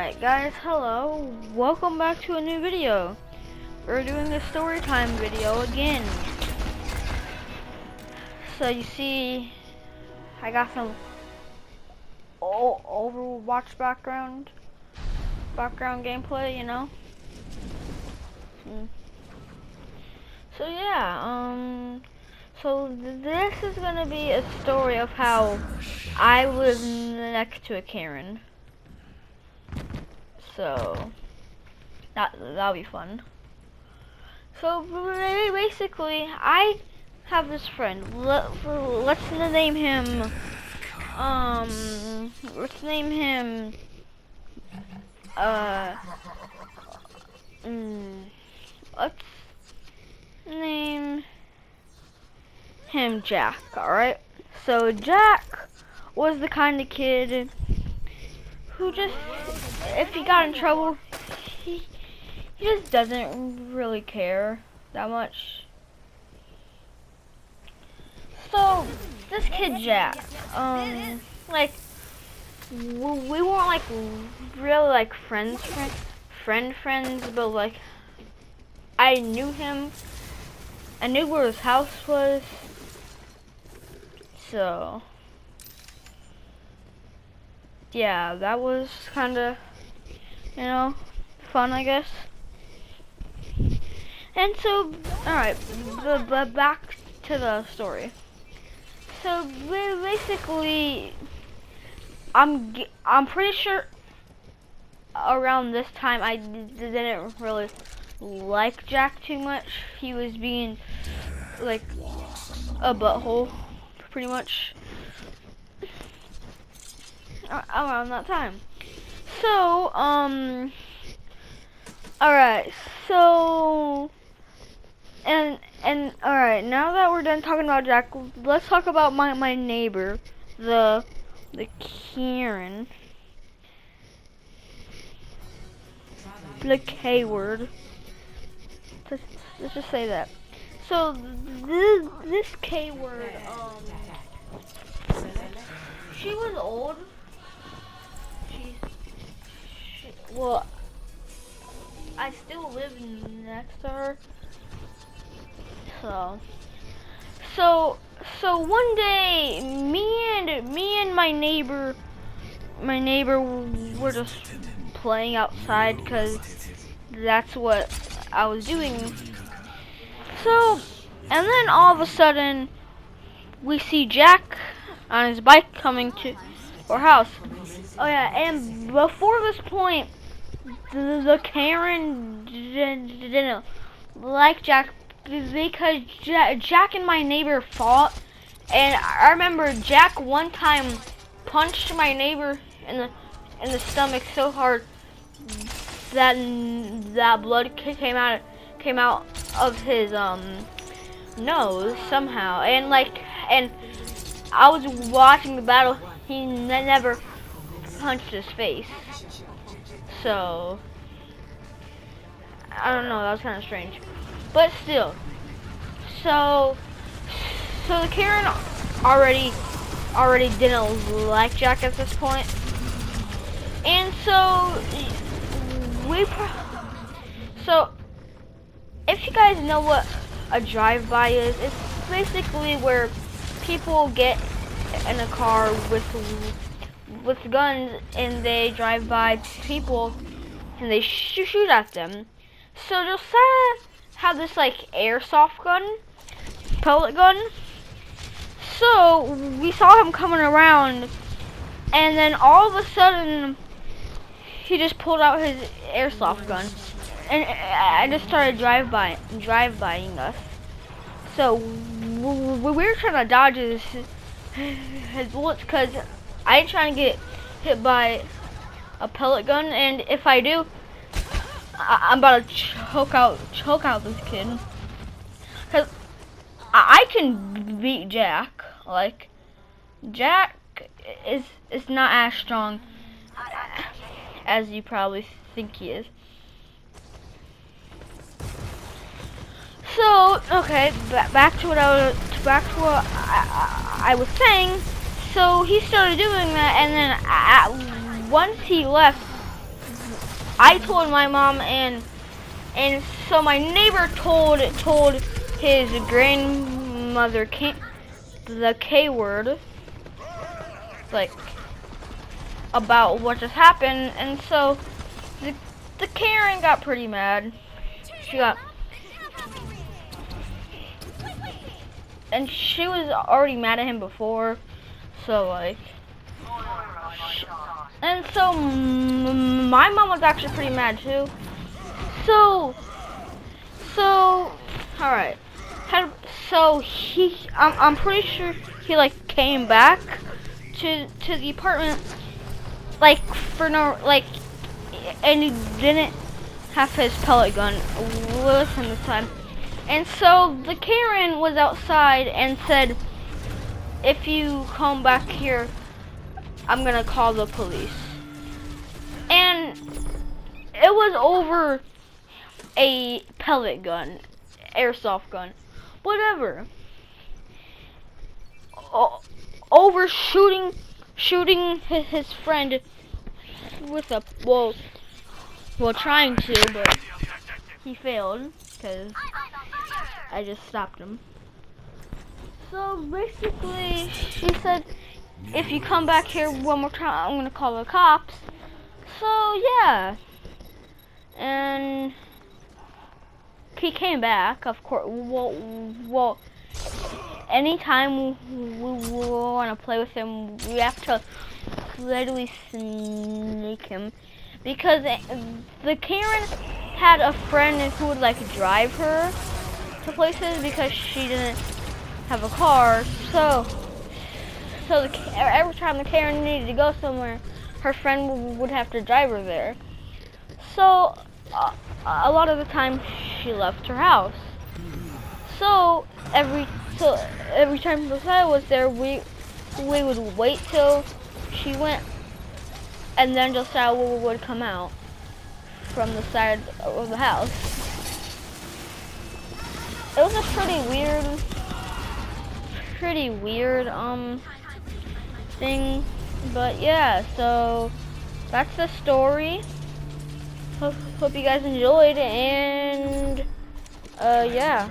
Alright guys, hello. Welcome back to a new video. We're doing a story time video again. So you see, I got some Overwatch background gameplay, you know. So yeah, so this is gonna be a story of how I live next to a Karen. So that'll be fun. So basically, I have this friend. Let's name him. Let's name him. Let's name him Jack. All right. So Jack was the kind of kid who just, if he got in trouble, he just doesn't really care that much. So this kid Jack, like we weren't like really like friends, but like I knew him. I knew where his house was. So yeah, that was kind of, you know, fun, I guess. And so, alright, back to the story. So basically, I'm pretty sure around this time I didn't really like Jack too much. He was being like a butthole, pretty much, around that time. So, alright, so, and alright, now that we're done talking about Jack, let's talk about my neighbor, the Karen. The K word. Let's just say that. So, this K word, she was old. Well, I still live next to her. So one day, me and my neighbor were just playing outside because that's what I was doing. So, and then all of a sudden, we see Jack on his bike coming to our house. Oh yeah, and before this point, the Karen didn't like Jack because Jack and my neighbor fought, and I remember Jack one time punched my neighbor in the stomach so hard that blood came out of his nose somehow, and I was watching the battle. He never punched his face. So I don't know, that was kind of strange, but still. So the Karen already didn't like Jack at this point, and so if you guys know what a drive-by is, it's basically where people get in a car with guns and they drive by people and they shoot at them. So Josiah had this like airsoft gun, pellet gun. So we saw him coming around, and then all of a sudden he just pulled out his airsoft gun, and I just started drive-bying us. So we were trying to dodge his bullets because I ain't trying to get hit by a pellet gun, and if I do, I'm about to choke out this kid. Cause I can beat Jack. Like, Jack is not as strong as you probably think he is. So okay, back to what I was saying. So he started doing that, and then once he left, I told my mom, and so my neighbor told his grandmother the K word, like about what just happened, and so the Karen got pretty mad. She got, and she was already mad at him before, so like, and so my mom was actually pretty mad too. So, all right. So I'm pretty sure he like came back to the apartment, like for no like, and he didn't have his pellet gun with him this time. And so the Karen was outside and said, "If you come back here, I'm gonna call the police." And it was over a pellet gun, airsoft gun, whatever. Over shooting his friend with a well, trying to, but he failed because I just stopped him. So basically, she said, "If you come back here one more time, I'm gonna call the cops." So yeah, and he came back, of course. Well, anytime we want to play with him, we have to literally sneak him, because the Karen had a friend who would like drive her to places because she didn't have a car. So every time the Karen needed to go somewhere, her friend would have to drive her there. So a lot of the time she left her house. So every time Josiah was there, we would wait till she went, and then Josiah would come out from the side of the house. It was a pretty weird thing, but yeah. So that's the story. Hope you guys enjoyed, and yeah.